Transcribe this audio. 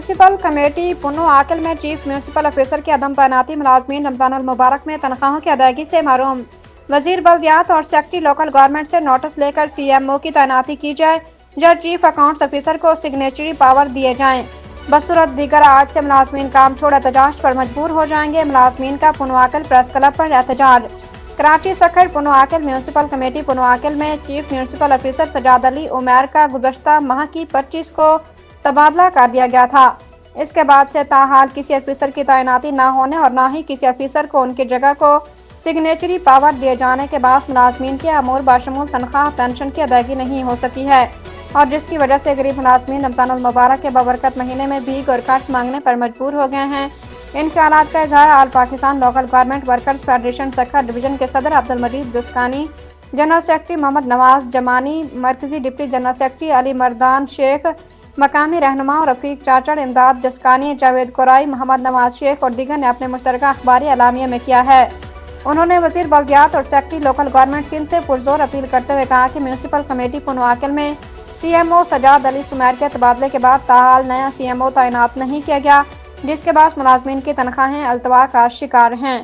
Municipal committee Pano Aqil में chief municipal officer की अदम तैनाती, मुलाजमीन रमजान अल मुबारक में तनख्वाहों की अदायगी से महरूम। वजीर बल्दियात और सेक्रेटरी लोकल गवर्नमेंट से नोटिस लेकर CMO की तैनाती की जाए, जब चीफ अकाउंट्स ऑफिसर को सिग्नेचरी पावर दिए जाएं। बसूरत दीगर आज से मुलाजमीन काम छोड़ एहतजाज पर मजबूर हो जाएंगे। मुलाजमीन का पुनो आकिल प्रेस क्लब पर एहतजाज। कराची सखर पुनो आकिल म्यूनसिपल कमेटी पुनो आकिल में chief municipal officer Sajjad Ali Umair का गुज़श्ता माह की 25 को तबादला कर दिया गया था। इसके बाद से ताहाल किसी ऑफिसर की तैनाती न होने और न ही किसी ऑफिसर को उनकी जगह को सिग्नेचरी पावर दिए जाने के बाद मुलाजमीन के अमूर बाशमूल तनख्वाह पेंशन की अदायगी नहीं हो सकी है, और जिसकी वजह से गरीब मुलाजमीन रमजान अल मुबारक के बबरकत महीने में भीख और कर्ज मांगने पर मजबूर हो गए हैं। इन ख्यालात का इजहार all Pakistan local government workers federation Sukkur division के सदर अब्दुल मजीद दस्कानी, जनरल सेक्रेटरी मोहम्मद नवाज जमानी, मरकजी deputy general secretary Ali Mardan Sheikh, मकामी रहनुमा रफ़ीक चाचड़, इमदाद जस्कानी, जावेद कुराई, मोहम्मद नवाज शेख और दीगर ने अपने मुश्तरका अखबारी एलामिया में किया है। उन्होंने वज़ीर बल्दियात और सेक्रेटरी लोकल गवर्नमेंट सिंध से पुरजोर अपील करते हुए कहा कि म्यूनसिपल कमेटी पुनो आकिल में CMO सजाद अली सुमैर के तबादले के बाद ताहाल नया CMO तैनात नहीं किया गया, जिसके बाद मुलाजमीन की तनख्वाहें अल्तवा का शिकार हैं।